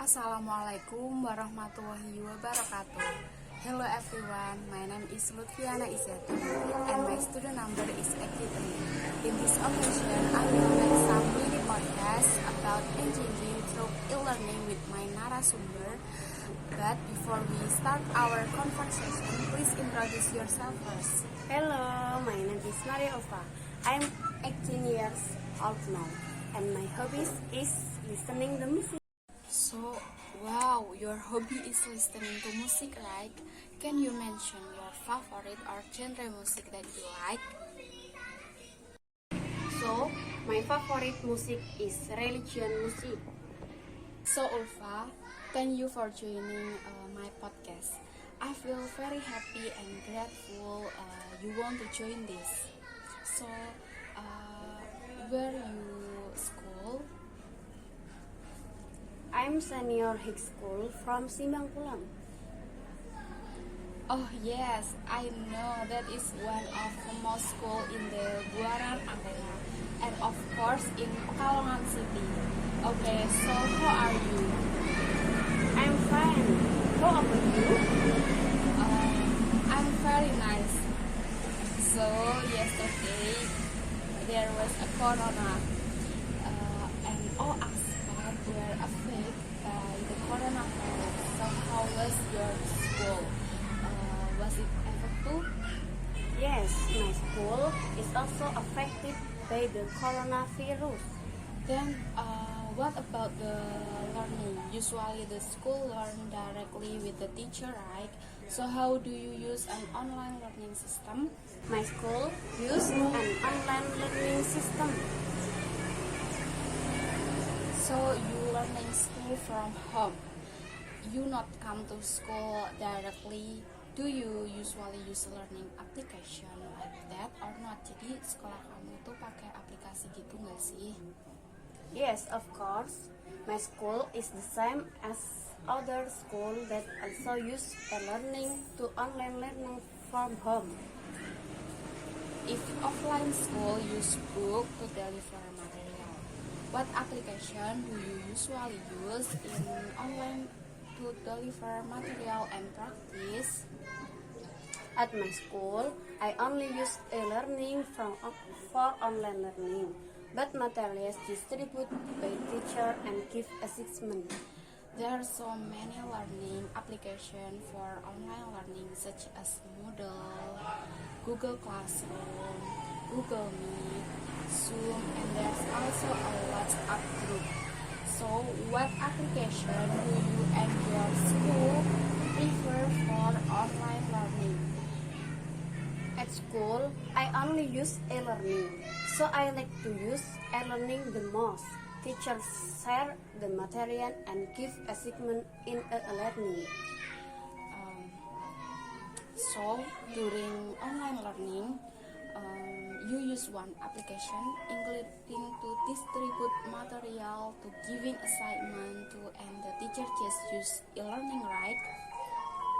Assalamualaikum warahmatullahi wabarakatuh. Hello everyone, my name is Lutfiana Izzati and my student number is 83. In this occasion, I will make some mini podcast about engangging through e-learning with my narasumber. But before we start our conversation, please introduce yourself first. Hello, my name is Maria Ova. I'm 18 years old now, and my hobbies is listening to music. So, wow, your hobby is listening to music, right? Can you mention your favorite or genre music that you like? So, my favorite music is religion music. So, Ulfa, thank you for joining my podcast. I feel very happy and grateful you want to join this. So, where you school? I'm senior high school from Simbangpulang. Oh yes, I know that is one of the most school in the Buaran area, and of course in Pekalongan City. Okay, so how are you? I'm fine. How about you? I'm very nice. So yesterday there was a corona, and all aspects were affected by the coronavirus. So how was your school? Was it effective? Yes, my school is also affected by the coronavirus. Then, what about the learning? Usually, the school learn directly with the teacher, right? So, how do you use an online learning system? My school used an online learning system. So, you learning school from home. You not come to school directly. Do you usually use learning application like that or not? Jadi, sekolah kamu tuh pakai aplikasi gitu nggak sih? Yes, of course. My school is the same as other school that also use e-learning to online learning from home. If offline school use book to deliver material, what application do you usually use in online to deliver material and practice? At my school, I only use e-learning for online learning, but materials distributed by teacher and give assessment. There are so many learning applications for online learning such as Moodle, Google Classroom, Google Meet, Zoom, and there's also a WhatsApp group. So, what application do you and your school prefer for online learning? At school, I only use e-learning, so I like to use e-learning the most. Teachers share the material and give assessment in e-learning. So, during online learning, you use one application including to distribute material, to giving assignment to, and the teacher just use e-learning, right?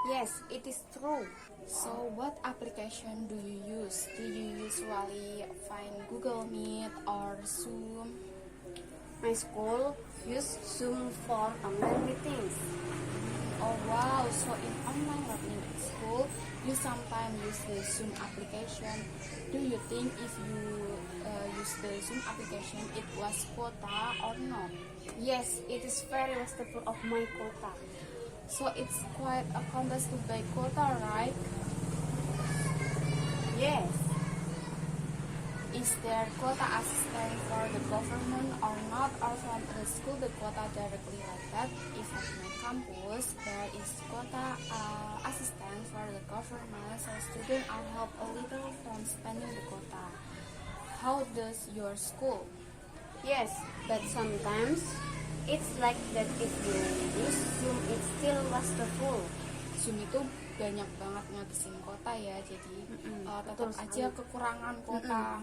Yes, it is true. So, what application do you use? Do you usually find Google Meet or Zoom? My school use Zoom for online meetings. Oh wow, so in online learning at school, you sometimes use the Zoom application. Do you think if you use the Zoom application, it was quota or not? Yes, it is very wasteful of my quota. So it's quite a contest to buy quota, right? Yes. Is there quota assistant for the government or not, or from the school the quota directly like that? If at my campus there is quota assistant for the government, so students are help a little from spending the quota. How does your school? Yes, but sometimes it's like that if you use Zoom, it's still wasteful. Zoom itu banyak banget ngabisin kota ya, jadi tetap aja kekurangan kota.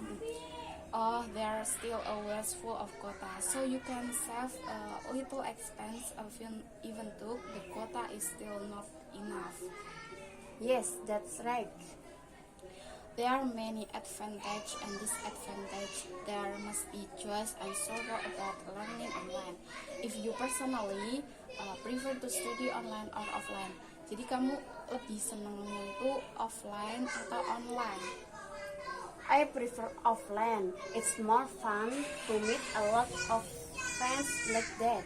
There are still a wasteful of quota, so you can save a little expense even though the quota is still not enough. Yes, that's right. There are many advantages and disadvantages. There must be choice and sorrow about learning online. If you personally prefer to study online or offline? Jadi kamu lebih senengnya itu offline atau online? I prefer offline. It's more fun to meet a lot of friends like that.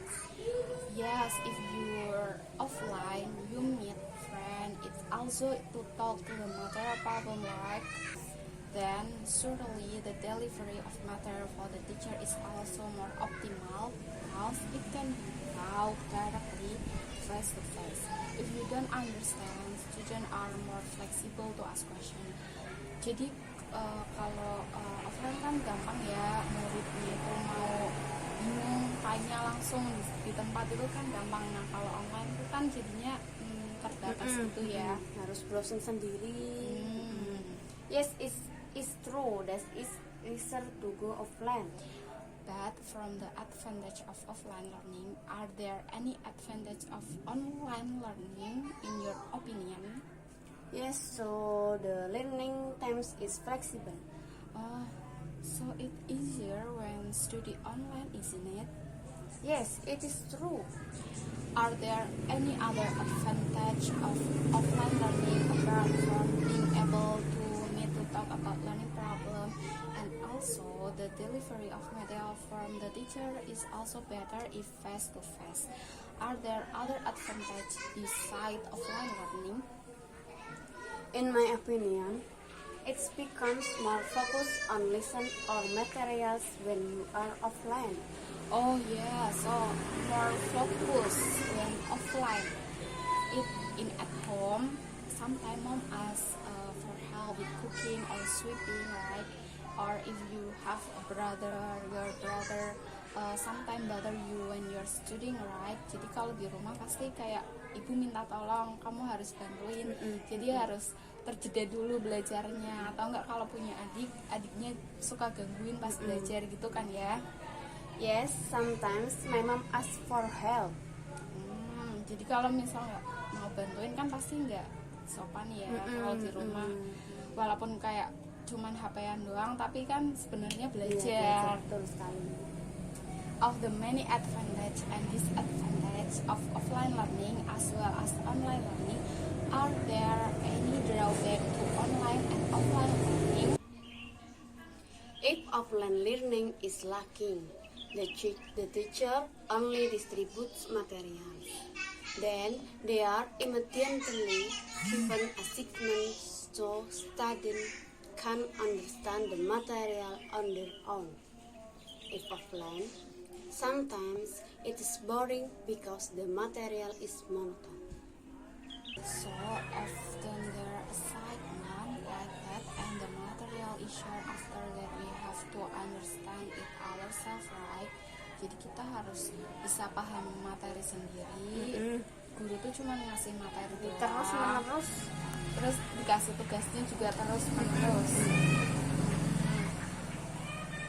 Yes, if you're offline, you meet friend. It's also to talk to the material problem, right? Then certainly the delivery of material for the teacher is also more optimal because it can be taught directly face to face. If you don't understand, students are more flexible to ask questions. Jadi kalau offline kan gampang ya, muridnya itu mau bingung tanya langsung di tempat itu kan gampang. Nah kalau online itu kan jadinya terbatas gitu ya. Harus browsing sendiri. Yes, it's true that it's easier to go offline. But from the advantage of offline learning, are there any advantage of online learning in your opinion? Yes, so the learning times is flexible. So it's easier when study online, isn't it? Yes, it is true. Are there any other advantage of offline learning apart from being able to meet to talk about learning problem, and also the delivery of material from the teacher is also better if face to face? Are there other advantage besides offline learning? In my opinion, it becomes more focused on lesson or materials when you are offline. Oh yeah, so more focus when offline. If in at home, sometimes mom asks for help with cooking or sweeping, right? Or if you have a brother, your brother sometimes bother you when you're studying, right? Jadi kalau di rumah pasti kayak ibu minta tolong, kamu harus bantuin. Jadi harus terjeda dulu belajarnya, atau enggak kalau punya adik, adiknya suka gangguin pas belajar gitu kan ya. Yes, sometimes my mom asks for help. Jadi kalau misal nggak mau bantuin kan pasti nggak sopan ya kalau di rumah. Walaupun kayak cuman HP-an doang, tapi kan sebenarnya belajar. Betul sekali. Of the many advantage and disadvantage of offline learning as well as online learning, are there any drawback to online and offline learning? If offline learning is lacking, the teacher only distributes materials. Then they are immediately given assignments so students can understand the material on their own. If offline, sometimes it is boring because the material is monotonous. So often there are assignment like that and the material is shared after that we have to understand it ourselves, right? Jadi kita harus bisa paham materi sendiri. Guru tuh cuma ngasih materi Terus menerus. Terus dikasih tugasnya juga terus menerus.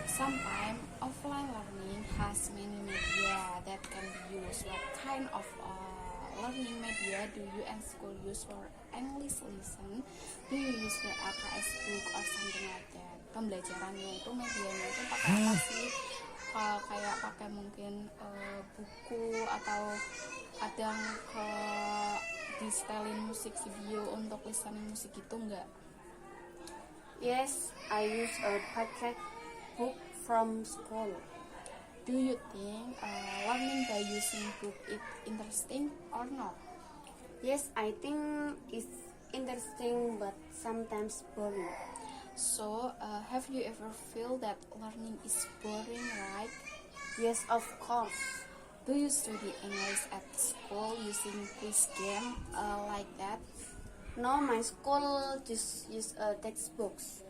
Sometimes offline learning has many media that can be used. What kind of learning media do you and school use for English lesson? Do you use the LKS book or something like that? Pembelajarannya itu medianya itu pakai apa sih? Kayak pakai mungkin buku atau kadang ke di setelin musik video untuk listening musik itu enggak? Yes, I use a packet book from school. Do you think learning by using book is interesting or not? Yes, I think it's interesting but sometimes boring. So, have you ever feel that learning is boring, right? Yes, of course. Do you study English at school using quiz game like that? No, my school just use textbooks.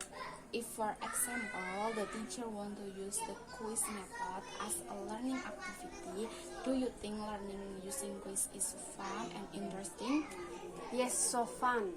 If, for example, the teacher want to use the quiz method as a learning activity, do you think learning using quiz is fun and interesting? Yes, so fun.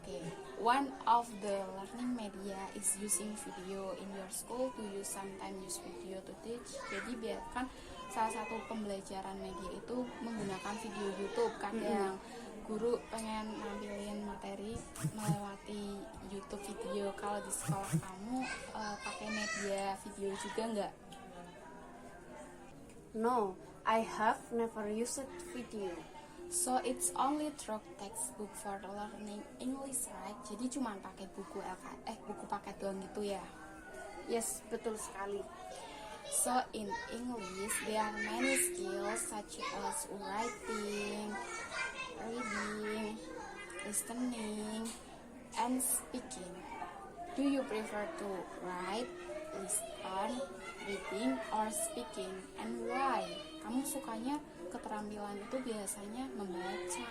Okay. One of the learning media is using video in your school. Do you sometimes use video to teach? Jadi biarkan salah satu pembelajaran media itu menggunakan video YouTube. Kadang guru pengen nampilin materi melewati YouTube video. Kalau di sekolah kamu pakai media video juga nggak? No, I have never used video. So it's only through textbook for learning English, right? Jadi cuma pakai buku buku paket doang gitu ya. Yes, betul sekali. So in English there are many skills such as writing, reading, listening, and speaking. Do you prefer to write, listen, reading, or speaking? And why? Kamu sukanya keterampilan itu biasanya membaca,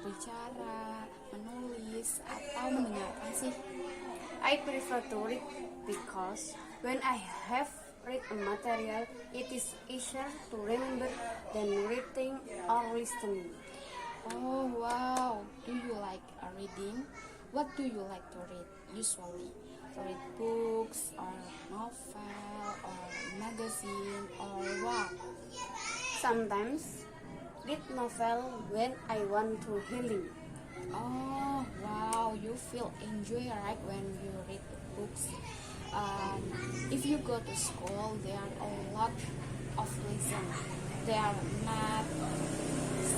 bicara, menulis, atau mendengarkan sih? I prefer to read because when I have read a material, it is easier to remember than reading or listening. Oh wow, do you like reading? What do you like to read usually? Read books or novel or magazine or what? Sometimes read novel when I want to healing. Oh wow, you feel enjoy right when you read books. If you go to school, there are a lot of lesson. There are math,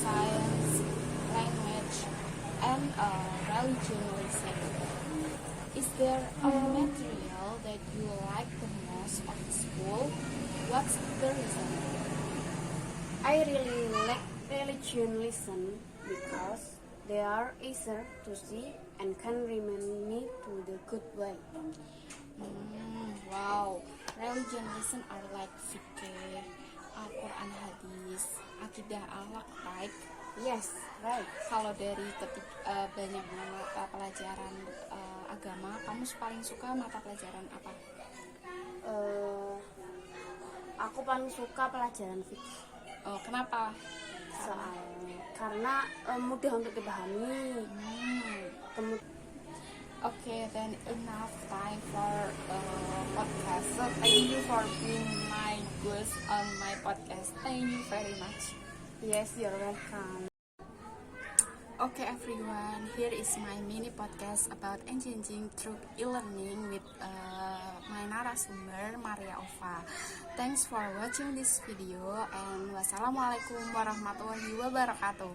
science, language, and religion lesson. Is there a material that you like the most of school? What's the reason? I really like religion lesson because they are easier to see and can remind me to the good way. Wow, religion lesson are like fikih, Al-Quran hadis, akidah akhlak, right? Yes, right. Kalau dari banyaknya mata pelajaran agama, kamu paling suka mata pelajaran apa? Aku paling suka pelajaran fikih. Oh, kenapa? Karena mudah untuk dipahami. Okay, then enough time for podcast. So thank you for being my guest on my podcast. Thank you very much. Yes, you're welcome. Okay everyone, here is my mini podcast about engangging through e-learning with my narasumber Maria Ova. Thanks for watching this video and wassalamualaikum warahmatullahi wabarakatuh.